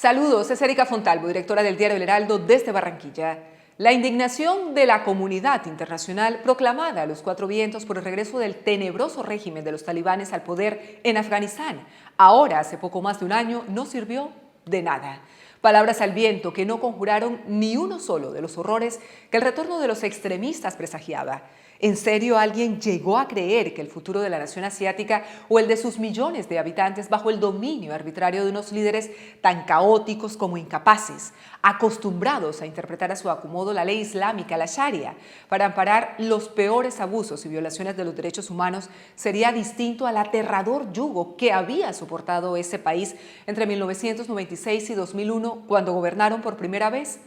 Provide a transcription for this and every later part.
Saludos, es Erika Fontalvo, directora del diario El Heraldo desde Barranquilla. La indignación de la comunidad internacional proclamada a los cuatro vientos por el regreso del tenebroso régimen de los talibanes al poder en Afganistán, ahora hace poco más de un año, no sirvió de nada. Palabras al viento que no conjuraron ni uno solo de los horrores que el retorno de los extremistas presagiaba. ¿En serio alguien llegó a creer que el futuro de la nación asiática o el de sus millones de habitantes bajo el dominio arbitrario de unos líderes tan caóticos como incapaces, acostumbrados a interpretar a su acomodo la ley islámica, la Sharia, para amparar los peores abusos y violaciones de los derechos humanos, sería distinto al aterrador yugo que había soportado ese país entre 1996 y 2001, cuando gobernaron por primera vez?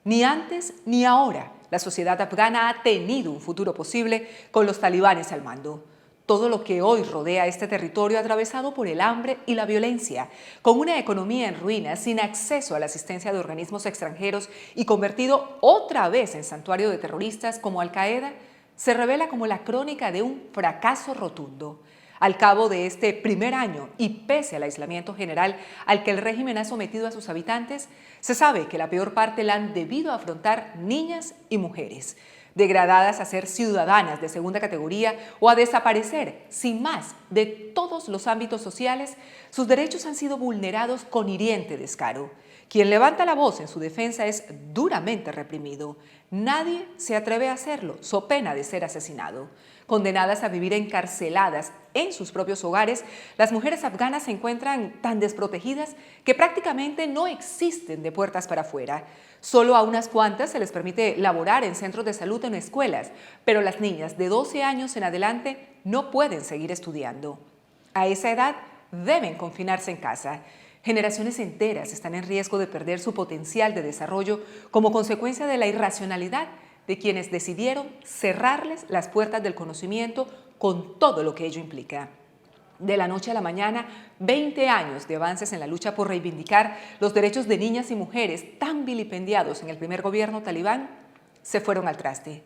Ni antes ni ahora la sociedad afgana ha tenido un futuro posible con los talibanes al mando. Todo lo que hoy rodea este territorio atravesado por el hambre y la violencia, con una economía en ruinas, sin acceso a la asistencia de organismos extranjeros y convertido otra vez en santuario de terroristas como Al-Qaeda, se revela como la crónica de un fracaso rotundo. Al cabo de este primer año y pese al aislamiento general al que el régimen ha sometido a sus habitantes, se sabe que la peor parte la han debido afrontar niñas y mujeres, degradadas a ser ciudadanas de segunda categoría o a desaparecer sin más de todos los ámbitos sociales. Sus derechos han sido vulnerados con hiriente descaro. Quien levanta la voz en su defensa es duramente reprimido. Nadie se atreve a hacerlo, so pena de ser asesinado. Condenadas a vivir encarceladas en sus propios hogares, las mujeres afganas se encuentran tan desprotegidas que prácticamente no existen de puertas para afuera. Solo a unas cuantas se les permite laborar en centros de salud o en escuelas, pero las niñas de 12 años en adelante no pueden seguir estudiando. A esa edad deben confinarse en casa. Generaciones enteras están en riesgo de perder su potencial de desarrollo como consecuencia de la irracionalidad de quienes decidieron cerrarles las puertas del conocimiento con todo lo que ello implica. De la noche a la mañana, 20 años de avances en la lucha por reivindicar los derechos de niñas y mujeres tan vilipendiados en el primer gobierno talibán se fueron al traste.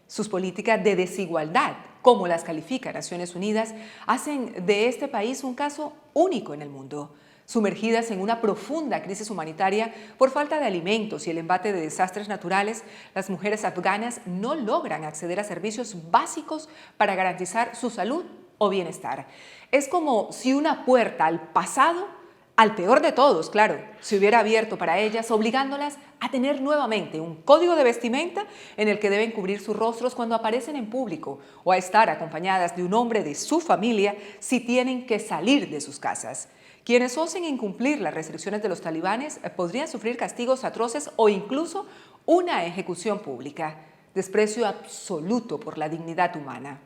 Sus políticas de desigualdad, como las califica Naciones Unidas, hacen de este país un caso único en el mundo. Sumergidas en una profunda crisis humanitaria por falta de alimentos y el embate de desastres naturales, las mujeres afganas no logran acceder a servicios básicos para garantizar su salud o bienestar. Es como si una puerta al pasado, al peor de todos, claro, se hubiera abierto para ellas, obligándolas a tener nuevamente un código de vestimenta en el que deben cubrir sus rostros cuando aparecen en público o a estar acompañadas de un hombre de su familia si tienen que salir de sus casas. Quienes osen incumplir las restricciones de los talibanes podrían sufrir castigos atroces o incluso una ejecución pública. Desprecio absoluto por la dignidad humana.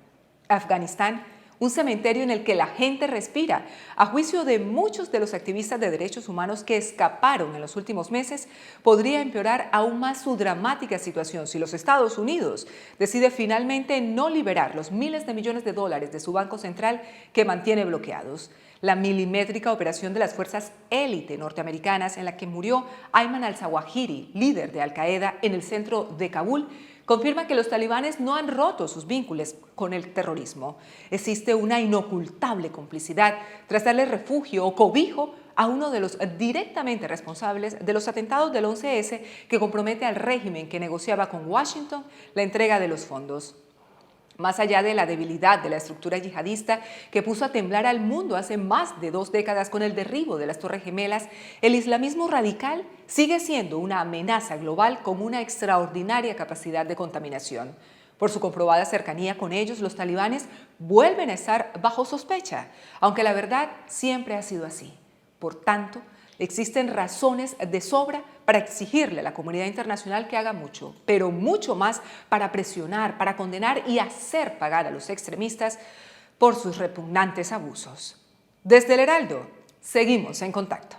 Afganistán, un cementerio en el que la gente respira. A juicio de muchos de los activistas de derechos humanos que escaparon en los últimos meses, podría empeorar aún más su dramática situación si los Estados Unidos decide finalmente no liberar los miles de millones de dólares de su banco central que mantiene bloqueados. La milimétrica operación de las fuerzas élite norteamericanas en la que murió Ayman al-Zawahiri, líder de Al-Qaeda en el centro de Kabul, confirma que los talibanes no han roto sus vínculos con el terrorismo. Existe una inocultable complicidad tras darle refugio o cobijo a uno de los directamente responsables de los atentados del 11S que compromete al régimen que negociaba con Washington la entrega de los fondos. Más allá de la debilidad de la estructura yihadista que puso a temblar al mundo hace más de 2 décadas con el derribo de las Torres Gemelas, el islamismo radical sigue siendo una amenaza global con una extraordinaria capacidad de contaminación. Por su comprobada cercanía con ellos, los talibanes vuelven a estar bajo sospecha, aunque la verdad siempre ha sido así. Por tanto, existen razones de sobra para exigirle a la comunidad internacional que haga mucho, pero mucho más para presionar, para condenar y hacer pagar a los extremistas por sus repugnantes abusos. Desde El Heraldo, seguimos en contacto.